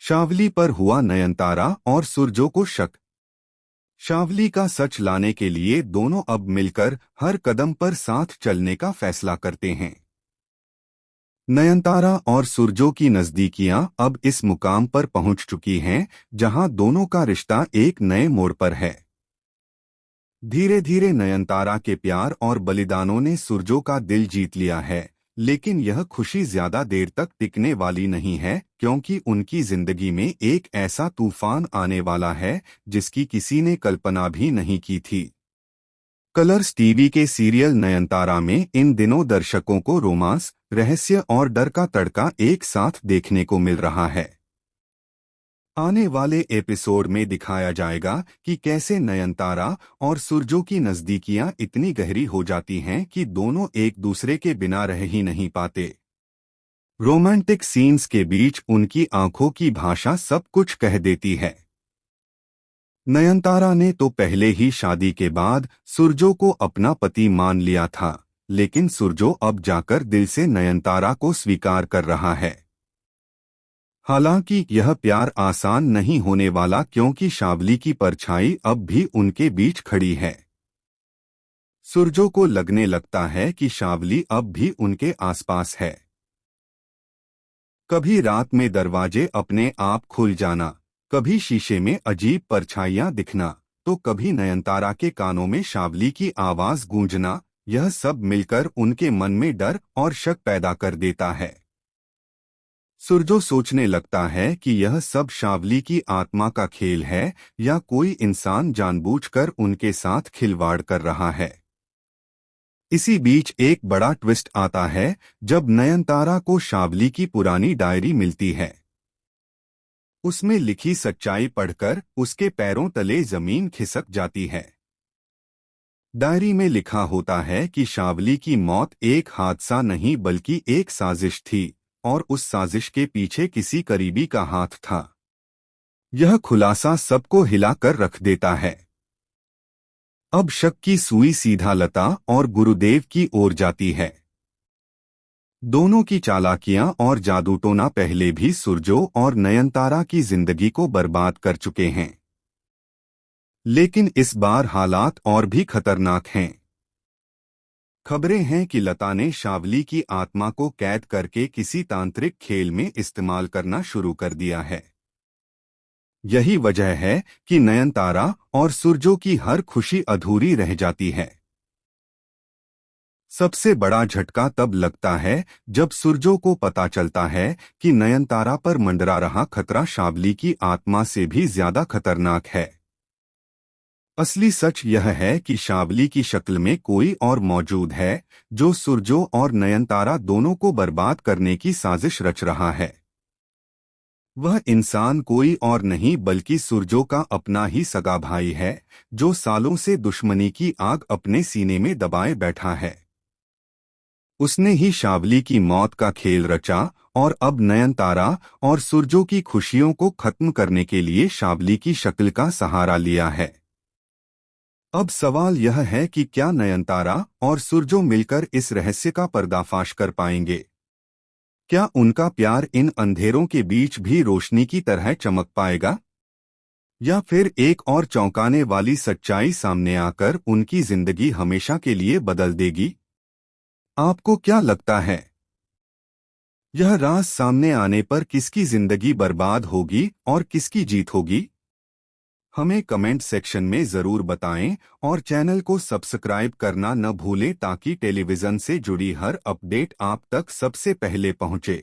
शावली पर हुआ नयनतारा और सुरजो को शक। शावली का सच लाने के लिए दोनों अब मिलकर हर कदम पर साथ चलने का फैसला करते हैं। नयनतारा और सुरजो की नजदीकियां अब इस मुकाम पर पहुंच चुकी हैं जहां दोनों का रिश्ता एक नए मोड़ पर है। धीरे धीरे नयनतारा के प्यार और बलिदानों ने सुरजो का दिल जीत लिया है, लेकिन यह खुशी ज्यादा देर तक टिकने वाली नहीं है क्योंकि उनकी जिंदगी में एक ऐसा तूफान आने वाला है जिसकी किसी ने कल्पना भी नहीं की थी। कलर्स टीवी के सीरियल नयनतारा में इन दिनों दर्शकों को रोमांस, रहस्य और डर का तड़का एक साथ देखने को मिल रहा है। आने वाले एपिसोड में दिखाया जाएगा कि कैसे नयनतारा और सुरजो की नजदीकियां इतनी गहरी हो जाती हैं कि दोनों एक दूसरे के बिना रह ही नहीं पाते। रोमांटिक सीन्स के बीच उनकी आंखों की भाषा सब कुछ कह देती है। नयनतारा ने तो पहले ही शादी के बाद सुरजो को अपना पति मान लिया था, लेकिन सुरजो अब जाकर दिल से नयनतारा को स्वीकार कर रहा है। हालांकि यह प्यार आसान नहीं होने वाला क्योंकि शावली की परछाई अब भी उनके बीच खड़ी है। सुरजो को लगने लगता है कि शावली अब भी उनके आसपास है। कभी रात में दरवाजे अपने आप खुल जाना, कभी शीशे में अजीब परछाइयां दिखना, तो कभी नयनतारा के कानों में शावली की आवाज गूंजना, यह सब मिलकर उनके मन में डर और शक पैदा कर देता है। सुरजो सोचने लगता है कि यह सब शावली की आत्मा का खेल है या कोई इंसान जानबूझकर उनके साथ खिलवाड़ कर रहा है। इसी बीच एक बड़ा ट्विस्ट आता है जब नयनतारा को शावली की पुरानी डायरी मिलती है। उसमें लिखी सच्चाई पढ़कर उसके पैरों तले जमीन खिसक जाती है। डायरी में लिखा होता है कि शावली की मौत एक हादसा नहीं बल्कि एक साजिश थी और उस साजिश के पीछे किसी करीबी का हाथ था। यह खुलासा सबको हिलाकर रख देता है। अब शक की सुई सीधा लता और गुरुदेव की ओर जाती है। दोनों की चालाकियां और जादूटोना पहले भी सुरजो और नयनतारा की जिंदगी को बर्बाद कर चुके हैं, लेकिन इस बार हालात और भी खतरनाक हैं। खबरें हैं कि लता ने शावली की आत्मा को कैद करके किसी तांत्रिक खेल में इस्तेमाल करना शुरू कर दिया है। यही वजह है कि नयनतारा और सुरजो की हर खुशी अधूरी रह जाती है। सबसे बड़ा झटका तब लगता है जब सुरजो को पता चलता है कि नयनतारा पर मंडरा रहा खतरा शावली की आत्मा से भी ज्यादा खतरनाक है। असली सच यह है कि शावली की शक्ल में कोई और मौजूद है जो सुरजो और नयनतारा दोनों को बर्बाद करने की साजिश रच रहा है। वह इंसान कोई और नहीं बल्कि सुरजो का अपना ही सगा भाई है जो सालों से दुश्मनी की आग अपने सीने में दबाए बैठा है। उसने ही शावली की मौत का खेल रचा और अब नयनतारा और सुरजो की खुशियों को खत्म करने के लिए शावली की शक्ल का सहारा लिया है। अब सवाल यह है कि क्या नयनतारा और सुरजो मिलकर इस रहस्य का पर्दाफाश कर पाएंगे? क्या उनका प्यार इन अंधेरों के बीच भी रोशनी की तरह चमक पाएगा? या फिर एक और चौंकाने वाली सच्चाई सामने आकर उनकी जिंदगी हमेशा के लिए बदल देगी? आपको क्या लगता है? यह राज सामने आने पर किसकी जिंदगी बर्बाद होगी और किसकी जीत होगी? हमें कमेंट सेक्शन में जरूर बताएं और चैनल को सब्सक्राइब करना न भूलें ताकि टेलीविजन से जुड़ी हर अपडेट आप तक सबसे पहले पहुंचे।